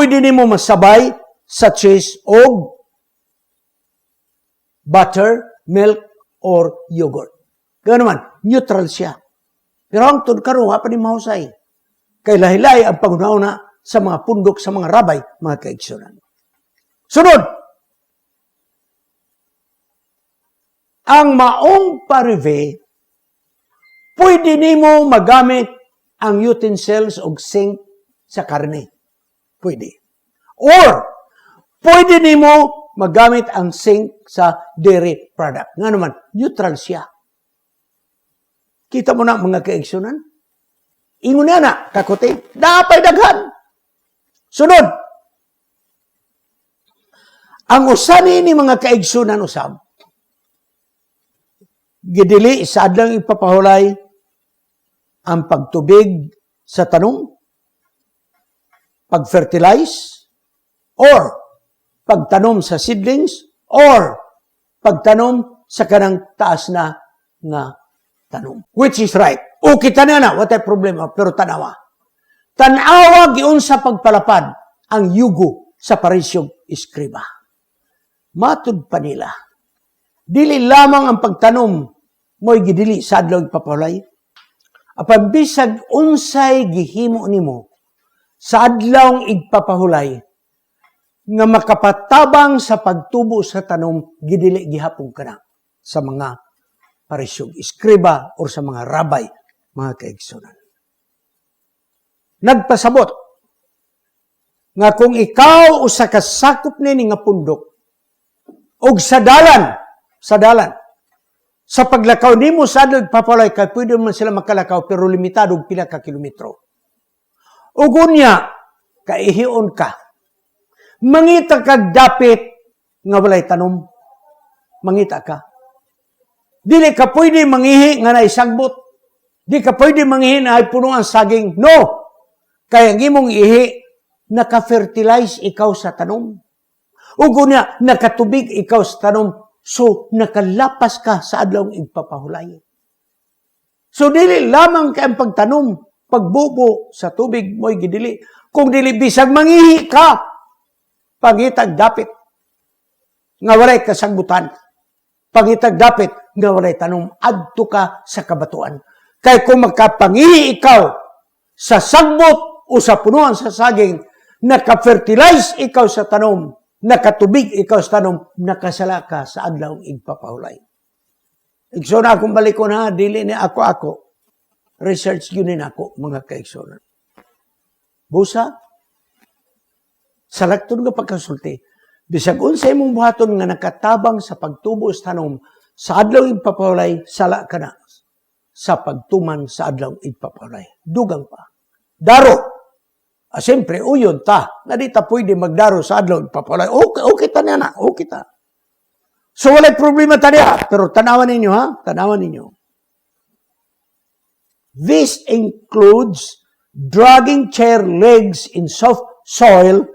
pwede nimo masabay sa cheese o butter, milk, or yogurt. Kaya naman, neutral siya. Pero ang karon wa pa ni mahusay. Kay lahi-lahi ang pangunahuna sa mga pundok, sa mga rabay, mga kaigsunan. Sunod, ang maong parive, pwede nimo magamit ang utensils o sink sa karne. Pwede. Or, pwede nimo magamit ang sink sa dairy product. Nga naman, neutral siya. Kita mo na mga kaigsunan? Ingon na, kakuti, napay daghan. Sunod, ang usani ni mga kaigsunan usab, gidili sa adlang ipapahulay ang pagtubig sa tanong, pag-fertilize, or pagtanom sa seedlings, or pagtanom sa kanang taas na nga tanom. Which is right. O kita na, what a problema, pero tanawa. Tanawa giun sa pagpalapad ang yugo sa parisyong iskriba. Matud pa nila. Dili lamang ang pagtanom mo'y gidili sa adlaw ipapahulay. Apan bisag unsay gihimo nimo sa adlaw igpapahulay nga makapatabang sa pagtubo sa tanom gidili gihapon kana sa mga parisyong iskriba o sa mga rabay, mga kaigsunan. Nagpasabot nga kung ikaw usa ka sakop nini nga pundok og sa dalan sa paglakaw nimo sa adlaw papalay kay pwede man sila makalakaw pero limitado og pila ka kilometro. Ug unya kaihion ka. Mangita kag dapit nga walay tanom. Mangita ka. Dili ka pwede mangihi nga naisagbot. Di ka pwede mangihi na ay puno ang saging. No! Kaya ang imong ihi, naka-fertilize ikaw sa tanom. Ugo niya, nakatubig ikaw sa tanom. So, nakalapas ka sa adlaw igpapahulay. So, dili lamang kay ang pagtanom, pagbubo sa tubig mo'y gidili. Kung dili bisag mangihi ka, pangitag dapit, nga walay kasagbutan. Pangitag dapit, nga walay tanom, adto ka sa kabatuan. Kaya kung magkapangihi ikaw sa sagbot o sa punuan sa saging, naka-fertilize ikaw sa tanom, nakatubig ikaw sa tanom, nakasala ka sa adlaw igpapahulay. Igsoon akong balikon ha, dili ni ako. Research yun ako, mga kaigsoon. Busa, salaktod nga pagkasulti, bisag unsay mong buhaton nga nakatabang sa pagtubo sa tanom, sa adlaw igpapahulay, sala ka na sa pagtuman sa adlaw igpapahulay. Dugang pa. Daro. Siyempre, uyon ta. Nga di ta pwede magdaro sa adlaw igpapahulay. Okay ta na. Okay ta. So, walay problema ta niya. Pero tanawan ninyo, ha? Tanawan ninyo. This includes dragging chair legs in soft soil,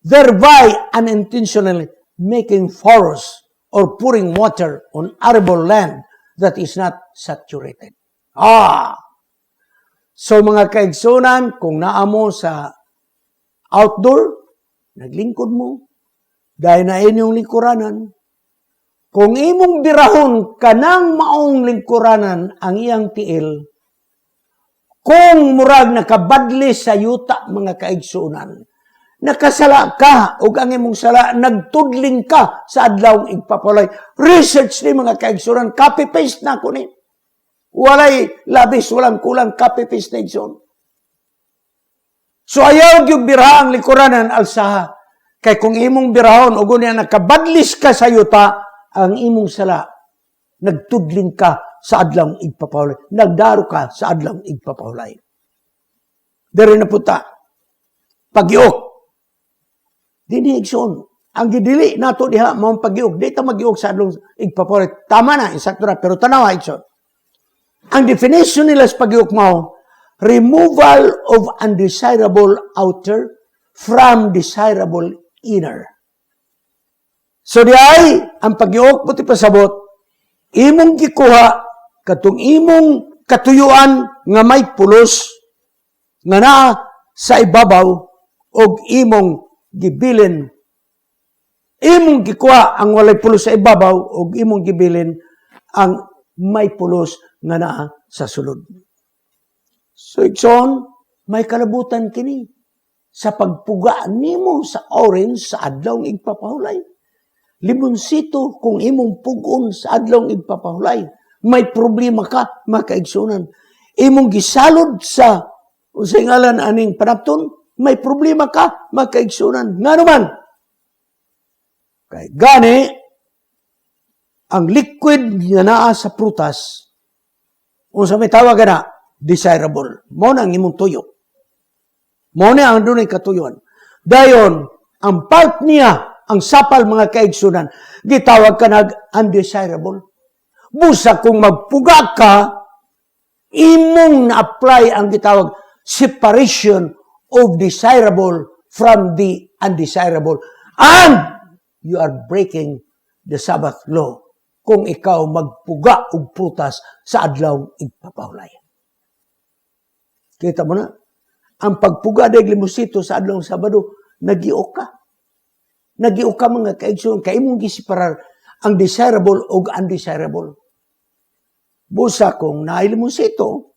thereby unintentionally making furrows or pouring water on arable land that is not saturated. So mga kaigsunan, kung naamo sa outdoor, naglingkod mo, dahil na inyong lingkuranan, kung imong birahon kanang maong lingkuranan ang iyang tiil, kung murag nakabadli sa yuta mga kaigsunan, nakasala ka o ang imong sala, nagtudling ka sa adlaw igpapalay. Research ni mga kaigsunan, copy-paste na ko ni. Walay labis, walang kulang, copy-paste na igsoon. So ayaw yung birahan likuranan alsaha. Kay kung imong birahon o gunya nakabadlis ka sa yuta, ang imong sala, nagtudling ka sa adlaw igpapahulay. Nagdaro ka sa adlaw igpapahulay. Dari na puta. Pagiok. Dini igsoon. Ang gidili nato diha mao pagiok. Di ta magiok sa adlaw igpapahulay. Tama na, insakto na, pero tanawa igsoon. Ang definition nila sa pagiok mao, removal of undesirable outer from desirable inner. So di ay, ang pagiok puti pasabot, imong gikuha, katong imong katuyuan nga may pulos, nga naa sa ibabaw, og imong gibilin, imong gikuha ang walay pulos sa ibabaw o imong gibilin ang may pulos nga naa sa sulod. So, Ikson, may kalabutan kini sa pagpuga nimo sa orange sa adlaw ng igpapahulay. Limonsito kung imong pugon sa adlaw ng igpapahulay. May problema ka, makaigsunan. Imong gisalod sa ngalan aning panapton, may problema ka, makaigsunan. Nga naman, kay gani, ang liquid na naa sa prutas, kung sa may tawag na, desirable. Mo na ang imong tuyo. Mo na ang dunay katuyuan. Dayon, ang part niya, ang sapal mga kaigsunan, gitawag ka nag undesirable. Busa kung magpuga ka, imong na-apply ang gitawag separation of desirable from the undesirable. And you are breaking the Sabbath law kung ikaw magpuga og prutas sa adlaw igpapahulay. Kita mo na? Ang pagpuga dahil limosito sa adlaw Sabado, nagiok ka. Nagiok ka mga kaigsoon, kay imong gisiparar ang desirable o undesirable. Busa kung nailimosito,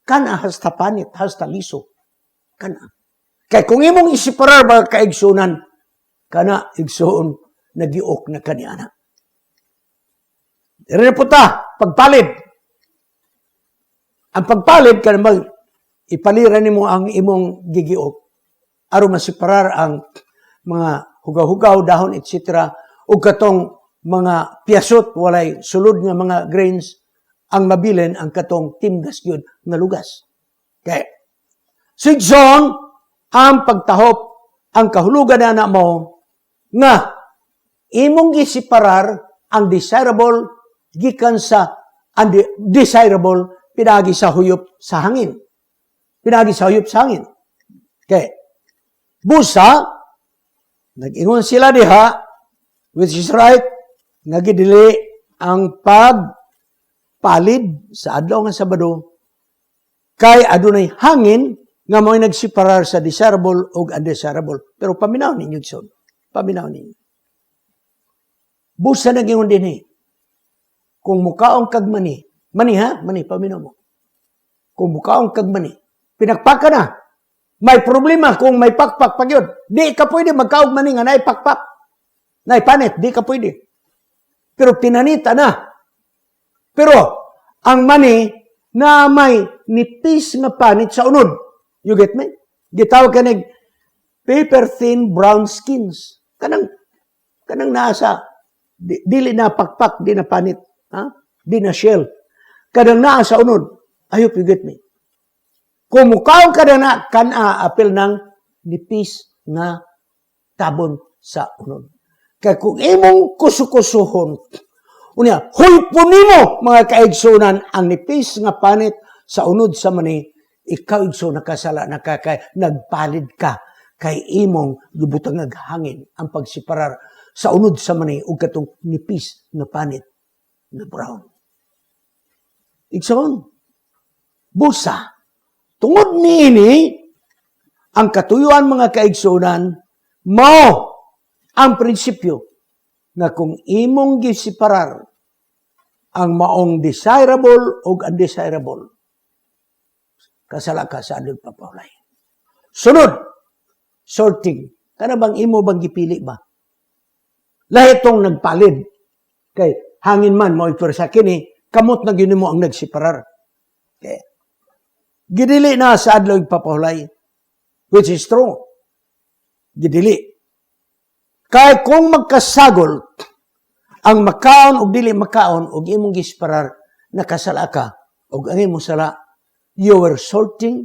kana hasta panit, hasta liso. Kana. Kay kung imong isiparar mga kaigsunan, kana igsoon, nagiok na kaniana. Dere po ta, pagpalid. Ang pagpalid, kanang ipaliran nimo ang imong gigiok, aron masiparar ang mga hugaw-hugaw, dahon, etc. o katong mga piyasot, walay sulod nga mga grains, ang mabilin ang katong timgas yun nga lugas. Okay. Sigson, ang pagtahop, ang kahulugan na anak mo, nga imong gisiparar ang desirable gikan sa undesirable pinagi sa huyop sa hangin. Pinagi sa huyop sa hangin. Okay. Busa, nag-ingon sila diha, which is right, nagidili ang pagpalid sa adlaw nga Sabado, kay adunay hangin nga mo'y nagsiparar sa desirable o undesirable. Pero paminaw ninyo, son. Paminaw ninyo. Busa nag-ingon din eh. Kung mukaong kag mani, paminaw mo. Kung mukaong kag mani, pinagpaka na. May problema kung may pakpak pag yun. Di ka pwede magkaog mani nga naipakpak. Naipanit, di ka pwede. Pero pinanita na. Pero, ang mani na may nipis nga panit sa unod. You get me? Gitawag ka nag paper thin brown skins. Kanang nasa, dili na pakpak, di na panit. Ha? Di na shell. Kanang nasa unod. I hope you get me. Kung mukaon ka na apel ng nipis nga tabon sa unod. Kaya kung imong kusukusuhon, unya, hulpon nimo mga kaigsunan ang nipis nga panit sa unod sa mani, ikaw igso nakasala nagpalid ka kay imong gibutang hangin ang pagsiparar sa unod sa mani ug katong nipis nga panit na brown. Igsoon, busa, tungod niini ang katuyuan mga kaigsunan mo ang prinsipyo na kung imong gisiparar ang maong desirable o undesirable, kasala ka sa adlaw papahulay. Sunod, sorting. Kana bang imo bang gipili ba? Lahi tong nagpalid. Kay hangin man mo sa kini, kamot na gini mo ang nagsiparar. Okay. Gidili na sa adlaw papahulay, which is true. Gidili. Kay kung magkasagol, ang makaon o dili makaon o imong gisparar, nakasala ka, o ang imong sala, you were sorting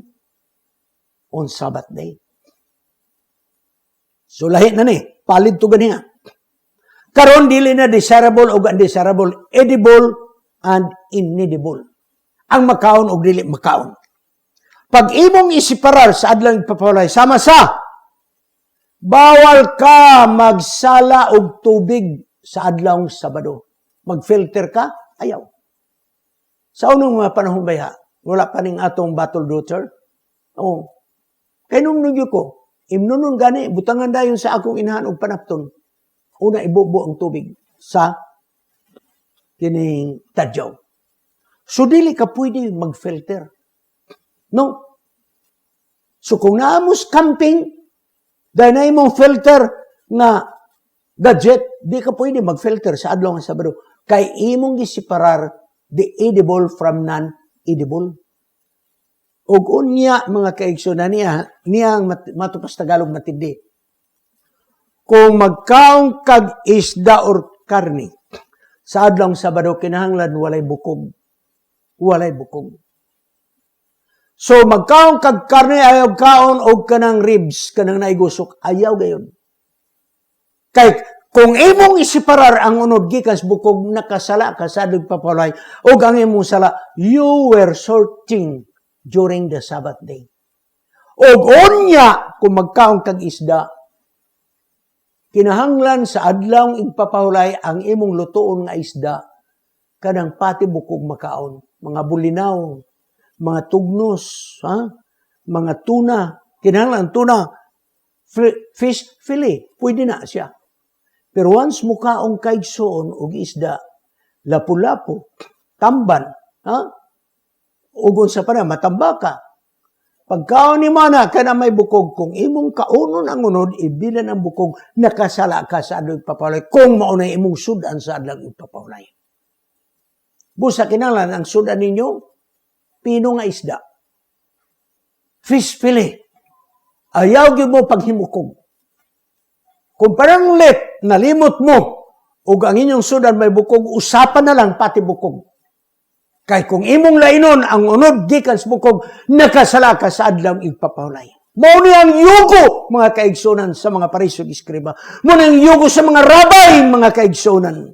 on Sabbath day. So lahi na ni, palid to ganiha. Karon dili na desirable o undesirable, edible and inedible. Ang makaon o dili makaon. Pag imong isiparar sa adlaw papahulay, sama sa bawal ka magsala og tubig sa adlaw Sabado. Mag-filter ka? Ayaw. Sa unong mga panahon ba wala pa ning atong bottled water? Oo. Kaya nung ko, imnunon gani, butangan dayon sa akong inahan og panapton. Una, ibubo ang tubig sa kining tadyaw. So, dili ka pwede mag-filter. No? So, kung naamos camping, dahil na imong filter nga gadget, di ka pwede mag-filter sa adlaw nga Sabado. Kay imong gisiparar the edible from non-edible. Og unya, mga kaigsunan niya ang matupas Tagalog matindi. Kung magkaong kag isda or karni, sa adlaw Sabado, kinahanglan walay bukog. Walay bukog. So, magkaon kag karne, ayaw kaon o kanang ribs, kanang naigusok, ayaw gayon. Kay, kung imong isiparar ang unod gikas bukog, nakasala ka sa papalay, o ang imong sala, you were sorting during the Sabbath day. O unya, kung magkaon kag isda, kinahanglan sa adlaw igpapahulay ang imong lutoon nga isda, kanang pati bukog makaon, mga bulinaw, mga tugnos, mga tuna, kinahanglan tuna, fish fillet, pwede na siya. Pero once mukaong kaigsoon og isda, lapu-lapu, tamban, ugon sa pana, matambaka. Pagkaon ni mana, kana may bukog, kung imong kaunon ang unod, ibilan ang bukog, nakasala ka sa adlaw ipapahulay, kung maunay imong sudan sa adlaw ipapahulay. Busa kinahanglan ang sudan ninyo, pino nga isda. Fish fillet. Ayaw gyud mo paghimukog. Kung parang nalimot mo, ug ang inyong sudan may bukog, usapan na lang pati bukog. Kay kung imong lainon ang unod gikan sa bukog, nakasala ka sa adlaw igpapahulay. Mao ni ang yugo, mga kaigsunan sa mga parisog iskriba. Mao ni ang yugo sa mga rabay, mga kaigsunan.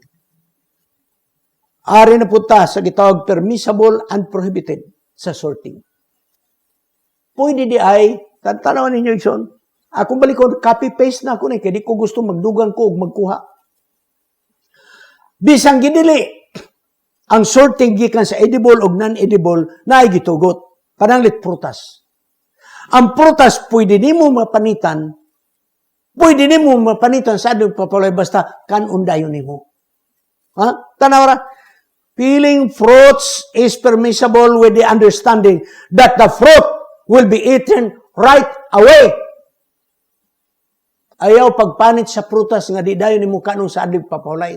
Ari na punta sa gitawag permissible and prohibited sa sorting. Pwede di ay, tanawan ninyo ikson, akong balikon, copy-paste na ako na, kaya di ko gusto magdugang ko o magkuha. Bisang gidili, ang sorting gikan sa edible o non-edible na ay gitugot. Pananglit prutas. Ang prutas, pwede ni mo mapanitan sa adong papalay, basta kanundayon ni mo. Tanawara, peeling fruits is permissible with the understanding that the fruit will be eaten right away. Ayaw pagpanit sa prutas nga di dayon nimo kanon sa adlaw papawlay.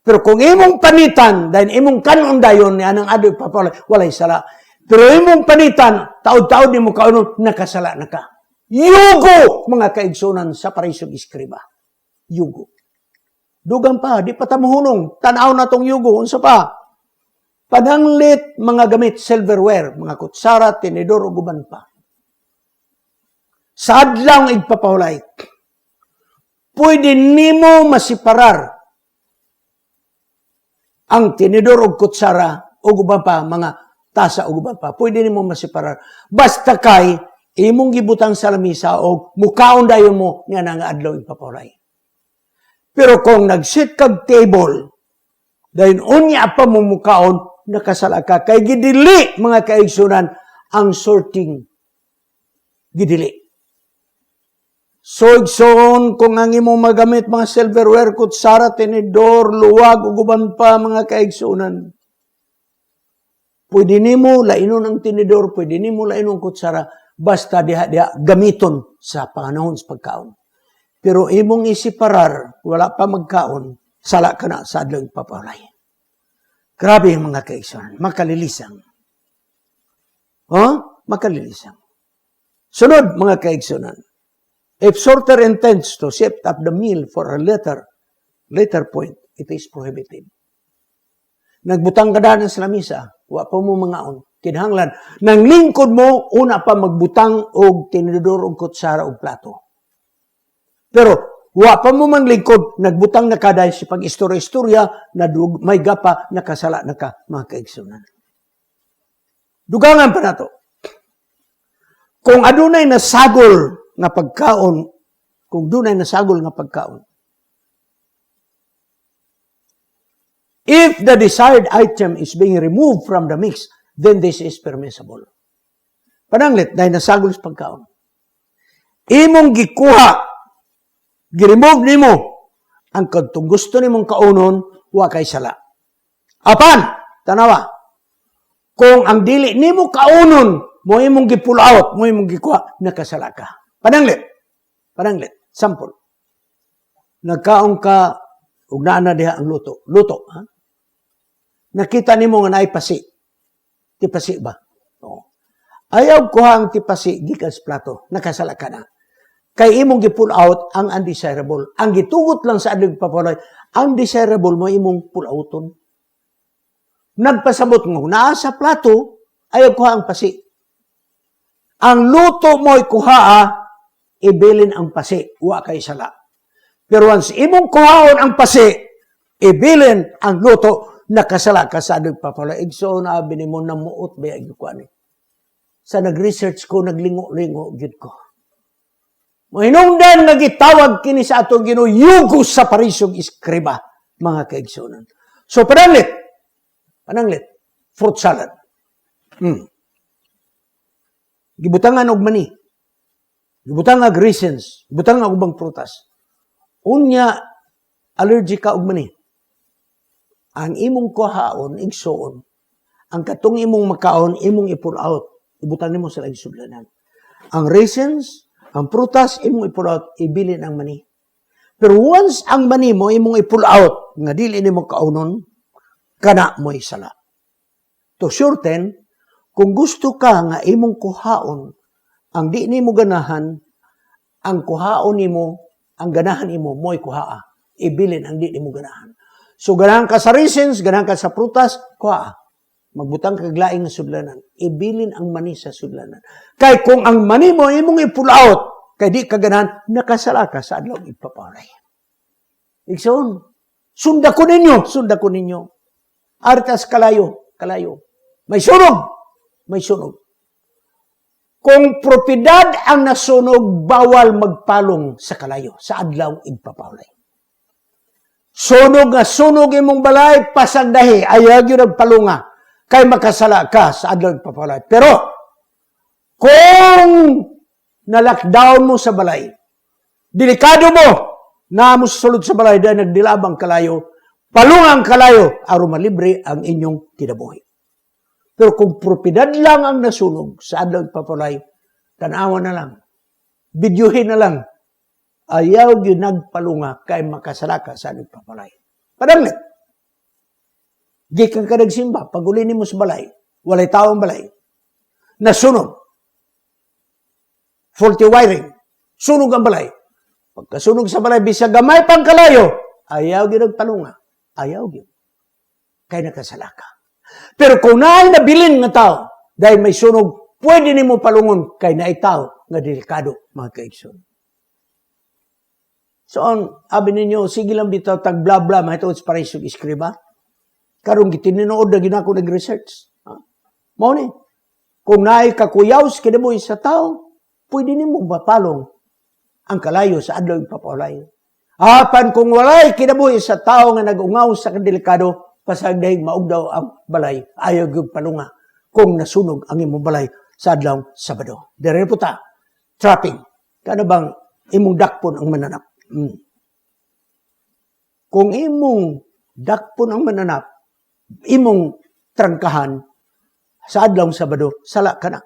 Pero kung imong panitan, dahil imong kanon dayon ni anang adlaw papawlay, walay sala. Pero imong panitan, taod-taod nimo kanon, nakasala na ka. Yugo, mga kaigsunan sa parisog iskriba. Yugo. Dugang pa, di pa tamuhunong, tanaw na tong yugo, unsa pa? Pananglit mga gamit, silverware, mga kutsara, tinidor, o guban pa. Sa adlaw igpapahulay, pwede nimo masiparar ang tinidor o kutsara, o guban pa, mga tasa o guban pa. Pwede nimo masiparar. Basta kay, imong gibutang sa lamisa o mukaon dayon mo nga nga adlaw igpapahulay. Pero kung nag-sit kag table, dahil unya pa mo mukaon, nakasala ka. Kay gidili, mga kaigsunan, ang sorting. Gidili. So, igsoon, kung ang imong magamit mga silverware, kutsara, tinidor, luwag, uguban pa, mga kaigsunan. Pwede nimo lainon ang tinidor, pwede nimo lainon kutsara, basta diha gamiton sa panahon sa pagkaon. Pero imong isiparar, wala pa magkaon, sala ka na sa adlaw ipapahulay. Grabe yung mga kaigsunan, makalilisang. Makalilisang. Sunod, mga kaigsunan. If sorter intends to shift up the meal for a later point, it is prohibited. Nagbutang ka na sa lamisa, wa pa mo mangaon, kinahanglan. Nang lingkod mo, una pa magbutang og tinidor og kutsara og plato. Pero, wa pa mo man lingkod, nagbutang na ka dahil si pag-istorya-istorya, may gapa, nakasala na ka, mga kaigsunan. Dugangan pa na to. Kung adunay nasagol nga pagkaon, if the desired item is being removed from the mix, then this is permissible. Pananglit, dahil nasagol sa pagkaon. imong gikuha, giremove nimo, ang kadtong gusto nimong kaunon, wa kay sala. Apan, tanawa, kung ang dili nimo kaunon, mo imong gi-pull out, mo imong gikuha, nakasala ka. Pananglit, sample. Nagkaon ka, ug naa na diha ang luto. Luto, ha? Nakita nimo nga naay pasi. Tipasi ba? Oo. Ayaw kuha ang tipasi gikan sa plato. Nakasala ka na. Kay imong gi-pull out ang undesirable. Ang gitugot lang sa adlong papaloy, ang desirable mo imong pull outon. Nagpasabot mo, naa sa plato, ayaw kuha ang pasi. Ang luto mo'y kuha, ibilin ang pasi. Wa kay sala. Pero once imong kuhaon ang pasi, ibilin ang luto, nakasala ka sa adong papaloy. So, naabi ni mo, namuot ba yung kuha ni? Sa nag-research ko, naglingo-lingo, yun ko. Mahinungdan nagitawag kini sa atong Ginoo, yugos sa parisog iskriba, mga kaigsunan. So, pananglit, fruit salad. Gibutangan og mani. Gibutangan og raisins. Gibutangan og ubang prutas. Unya, allergic ka og mani. Ang imong kuhaon, igsoon. Ang katong imong makaon, imong i-pull out. Ibutan nimo sa igsudlanan. Ang raisins, ang prutas, imong i-pull out, ibilin ang mani. Pero once ang mani mo, imong i-pull out, nga dili nimo kaunon, kana mo isala. To shorten, kung gusto ka nga imong kuhaon, ang di nimo ganahan, ang kuhaon nimo, ang ganahan imo, mo'y kuhaa. Ibilin ang di nimo ganahan. So, ganahan ka sa raisins, ganahan ka sa prutas, kuhaa. Magbutang kaglaing nga sudlanan. Ibilin ang mani sa sudlanan. Kay kung ang mani mo, imong i-pull out, kay di ka ganahan, nakasala ka sa adlaw ipaparay. Ikson, sunda ko ninyo. Artas kalayo. May sunog. Kung propiedad ang nasunog, bawal magpalong sa kalayo, sa adlaw igpapawlay. Sunog imong balay, pasagdahi, ayag yun nagpalunga, kay makasala ka sa adlaw igpapawlay. Pero, kung na-lockdown mo sa balay, delikado mo, na mo sulod sa balay, dahil nagdilabang kalayo, palungang kalayo, aron malibre ang inyong kinabuhi. Pero kung propiedad lang ang nasunog sa adlaw papalay, tanawa na lang, videohin na lang, ayaw yun nagpalunga kay makasala ka sa adlaw papalay. Padanglit. Gikan ka nagsimba, pagulinin mo sa balay, walay taong balay, nasunog. Faulty wiring, sunog ang balay. Pagkasunog sa balay, bisa gamay pang kalayo, ayaw yun nagpalunga. Ayaw yun. Kay nakasala ka. Pero kung naay nabilin nga tao, dahil may sunog, pwede nimo palungon kay naay tao nga delikado, mga kaigsoon. So, abi ninyo, sige lang bitaw, tag-bla-bla, mahitawad sa parisog iskriba. Karong gitininood na ginako nag-research. Mao ni, kung naay kakuyaw sa kinabuhi sa tao, pwede nimo mapalong ang kalayo sa adlaw ipapawlay. Apan kung walay kinabuhi sa tao nga nag-ungaw sa kadelikado, pasagdahig maugdaw ang balay, ayaw yung palunga kung nasunog ang imong balay sa adlaw Sabado. Dire po ta, trapping. Kano bang imong dakpon ang mananap? Kung imong dakpon ang mananap, imong trangkahan sa adlaw Sabado, sala ka na.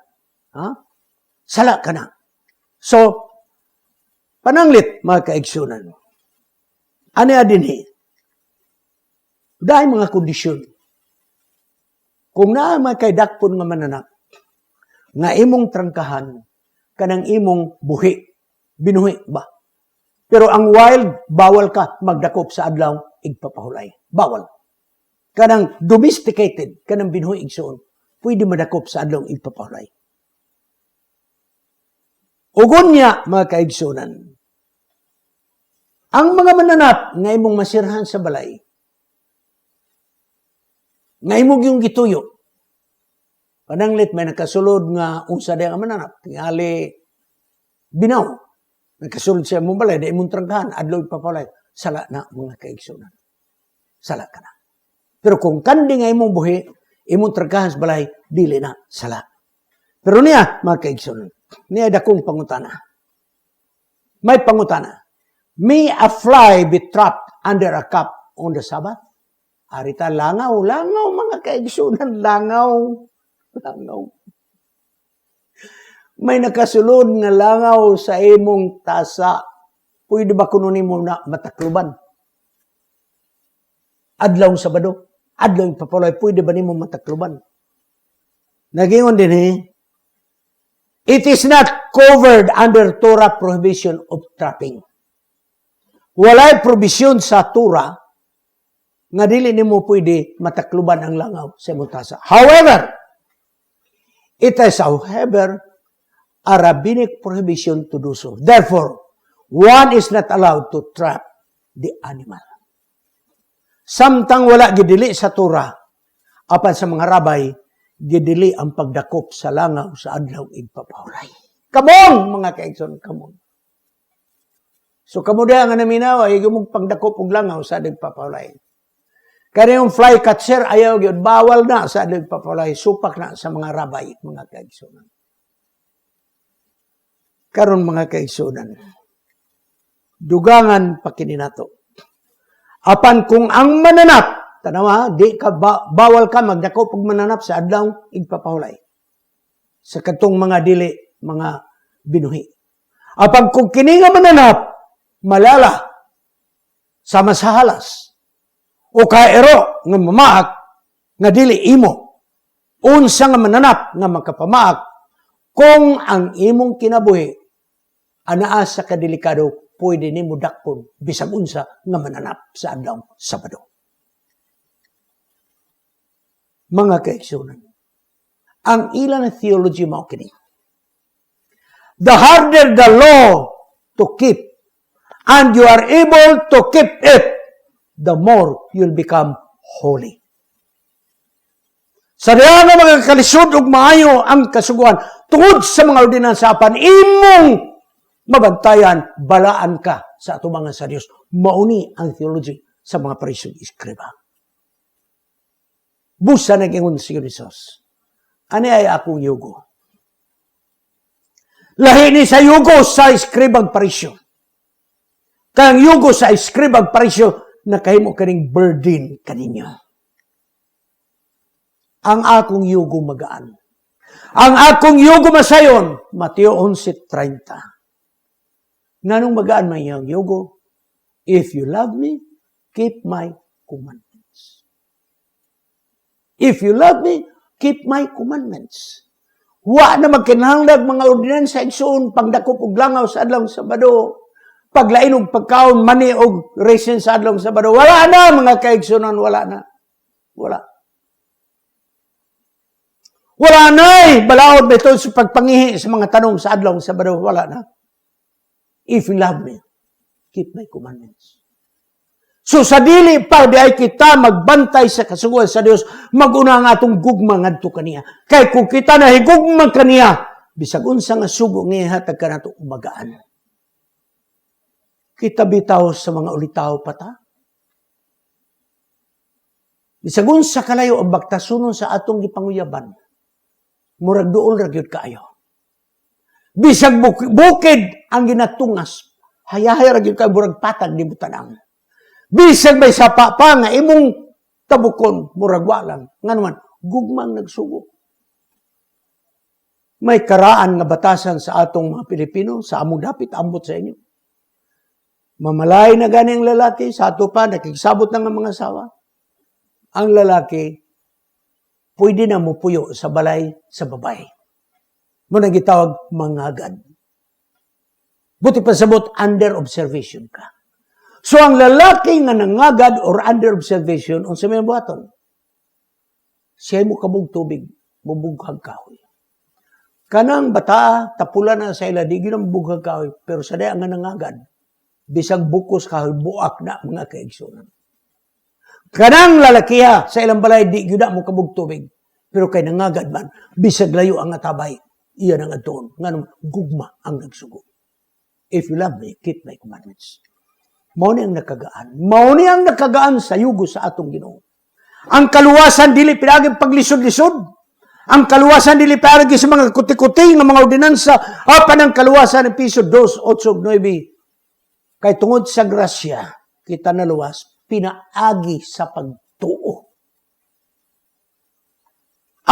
Sala ka na. So, pananglit, mga kaigsunan. Ano adinhi? Dahil mga kondisyon. Kung naman kay dakpon nga mananap, nga imong trangkahan, kanang imong buhi, binuhi ba? Pero ang wild, bawal ka magdakop sa adlaw, igpapahulay. Bawal. Kanang domesticated, kanang binuhi igsoon, pwede madakop sa adlaw, igpapahulay. Ugon niya, mga kaigsunan, ang mga mananap nga imong masirhan sa balay, nga imong yung gituyo. Pananglit, may nakasulod nga unsa day ang mananap. Tingali, binaw. Nakasulod siya mong balay, dahil mong trangkahan, adlaw ipapalay. Sala na, mga kaigsunan. Sala ka na. Pero kung kandi nga imong buhi, imong trangkahan sa balay, dili na, sala. Pero niya, mga kaigsunan, niya dakong pangutana. May pangutana. May a fly be trapped under a cup on the Sabbath? Arita, langaw, mga kaigsunan, langaw. May nakasulod nga langaw sa imong tasa. Pwede ba kununin mo na matakluban? Adlaw Sabado, adlaw papalay, pwede ba nimo matakluban? Nagingon din it is not covered under Torah prohibition of trapping. Walay provision sa Torah nga dili nimo pwede matakluban ang langaw sa imong tasa. However, it is a rabbinic prohibition to do so. Therefore, one is not allowed to trap the animal. Samtang wala gidili sa Torah, apan sa mga rabay, gidili ang pagdakop sa langaw sa adlaw igpapahulay. Kamon, mga kaigsoon, kamon. So, kamo diya nga naminaw, ay mong pagdakop og langaw sa adlaw igpapahulay. Kaya yung fly catcher, ayaw yun, bawal na sa adlaw igpapahulay, supak na sa mga rabay, mga kaigsoon. Karon mga kaigsoon, dugangan pakininato. Apan kung ang mananap, tanawa, di ka bawal ka magdako pag mananap sa adlaw igpapahulay. Sa katong mga dili, mga binuhi. Apan kung kini nga mananap, malala, sama sa halas, o kaero nga mamaak, nga dili imo, unsa nga mananap nga makapamaak, kung ang imong kinabuhi, anaa sa kadelikado, pwede ni mo dakpon bisag unsa nga mananap sa adlaw Sabado. Mga kaigsunan, ang ilang theology mao kini. The harder the law to keep, and you are able to keep it, the more you'll become holy. Sa diha nga mga kalisod ug maayo ang kasuguan tungod sa mga ordinansa apan imong mabantayan, balaan ka sa atubangan sa Dios. Mauni ang theology sa mga parisyon iskriba. Busa nagingon si Jesus. Ani ay akong yugo. Lahi ni sa yugo sa iskribang parisyon. Kang yugo sa iskribang parisyon, nakahimo kaning burden kaninyo. Ang akong yugo magaan. Ang akong yugo masayon, Mateo 11:30. Nanong magaan man iyang yugo? If you love me, keep my commandments. If you love me, keep my commandments. Wa na magkinahanglag mga ordinansa igsoon pagdakop og langaw sa adlaw Sabado. Paglain og pagkaon mani og resin sa adlaw Sabado. Wala na mga kaigsunan, wala na. Wala. Wala na balaod bitaw sa pagpangihi sa mga tanong sa adlaw Sabado, wala na. If you love me, keep my commandments. So sa dili pa ay kita magbantay sa kasuguan sa Dios, maguna nga atong gugma ngadto kaniya. Kay kung kita nahigugma kaniya, bisag unsa nga sugo nga hatag kanato umagaan. Kita bitaw sa mga ulitaw pata. Bisag unsa kalayo ang bagtasunon sa atong gipanguyaban. Murag duol ra gyud kaayo. Bisag bukid ang ginatungas, hayahay ra gyud kay murag patag ni butanang. Bisag may sapa pa nga imong tabukon, murag walang. Nga naman, gugmang nagsugo. May karaan nga batasan sa atong mga Pilipino, sa among dapit ambot sa inyo. Mamalay na gani ang lalaki, sa ato pa, nakiksabot na nga mga asawa. Ang lalaki, pwede na mo puyo sa balay sa babae. Muna gitawag mangagad. Buti pa sabot, under observation ka. So, ang lalaki nga nangagad or under observation, unsa may buhaton? Siya mo kabog tubig, bubughag kahoy. Kanang bata, tapula na sa ila, di ginang bubughag kahoy, pero sa daya nga nangagad, bisag bukos kahoy, buak na mga kaigsunan. Kanang lalakiha sa ilang balay, di gyud mo kabog tubig, pero kay nangagad man, bisag layo ang atabay, iya nang adtoon, nganong gugma ang nagsugo. If you love me, keep my commandments. Mao ni ang nakagaan. Mao ni ang nakagaan sa yugo sa atong Ginoo. Ang kaluwasan dili pinagi paglisod-lisod. Ang kaluwasan dili pinagi sa mga kuti-kuti nga mga ordinansa. Apan ang kaluwasan ng piso 2, 8, 9, Kay tungod sa grasya, kita naluwas, pinaagi sa pagtuo.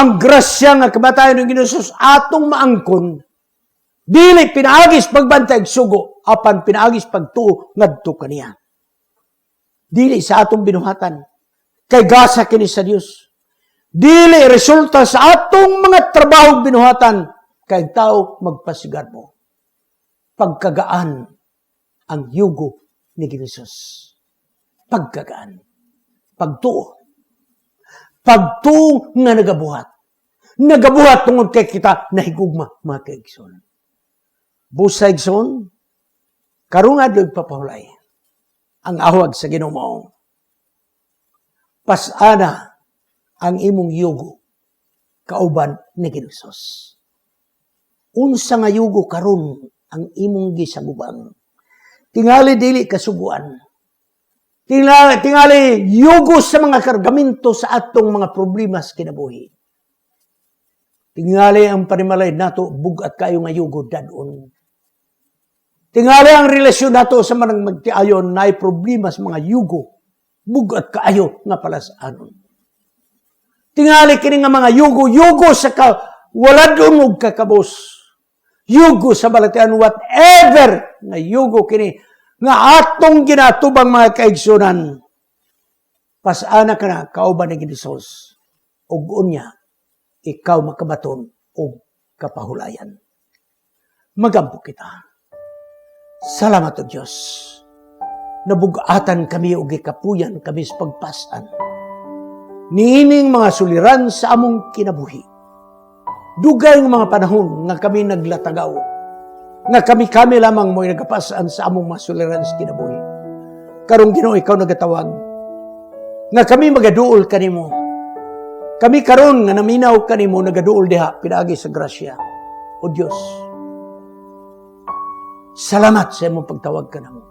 Ang grasya nga kamatayon ng Ginoos atong maangkon, dili pinaagis pagbantay sugo, apan pinaagis pagtuo ngadto kaniya. Dili sa atong binuhatan, kay gasa kini sa Dios. Dili resulta sa atong mga trabaho binuhatan, kay tao magpasigar mo. Pagkagaan ang yugo ni Ginoos. Pagkagaan. Pagtuo. Pagtuo nga nagabuhat. Nagabuhat tungod kay kita nahigugma, mga kaigsoon. Busa igsoon, karong adlaw papahulay. Ang awag sa Ginoo. Pasana ang imong yugo kauban ni Ginoos. Unsa nga yugo karon ang imong gisagubang. Tingali dili kasuguan. Tingali yugo sa mga kargamento sa atong mga problema sa kinabuhi. Tingali ang panimalay nato bugat kayo nga yugo dadon. Tingali ang relasyon nato sa manang magtiayon na problema sa mga yugo bugat kaayo nga palasanon. Tingali kini nga mga yugo sa waladon og kakabos. Yugo sa balatian, whatever na yugo kini, nga atong ginatubang mga kaigsunan. Pasana ka na, kauban ni Ginoos. Ug unya, ikaw makabaton o kapahulayan. Magampo kita. Salamat o Diyos. Nabugatan kami o gikapuyan kami sa pagpasan. Niining mga suliran sa among kinabuhi. Dugay ng mga panahon nga kami naglatagaw, nga kami lamang mo'y nagapasaan sa among masuliran sa kinabuhi. Karong Ginoo ikaw nagatawag, nga kami magaduol kanimo. Kami karon nga naminaw kanimo nagaduol diha pinaagi sa grasya. O Dios, salamat sa imong pagtawag kanamo.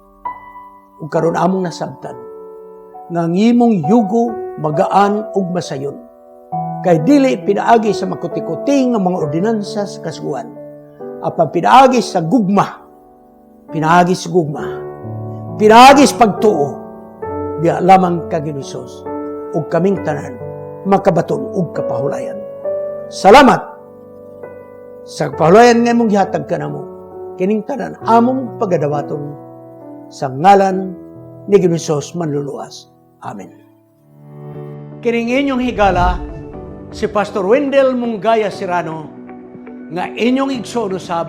Ug karon among nasabtan, nga ang imong yugo magaan ug masayon. Kay dili pinaagi sa makuti-kuti nga mga ordinansa sa kasuguan. Apan pinaagi sa gugma. Pinaagi sa gugma. Pinaagi sa pagtuo. Diya lamang ka Ginoos. Ug kaming tanan makabaton ug kapahulayan. Salamat sa kapahulayan nga mong gihatag kanamo. Kining tanan among pagadawaton sa ngalan ni Ginoos manluluwas. Amen. Kining inyong higala si Pastor Wendell Munggaya Serrano nga inyong igsoon usab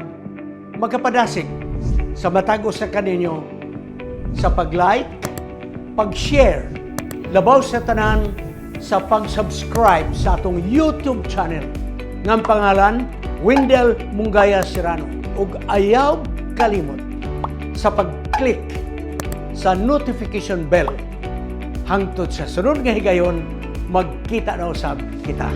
magapadasig sa matag sa kaninyo sa pag-like, pag-share, labaw sa tanan sa pag-subscribe sa atong YouTube channel nga pangalan Wendell Munggaya Serrano ug ayaw kalimot sa pag-click sa notification bell hangtod sa sunod nga higayon magkita na usab kita.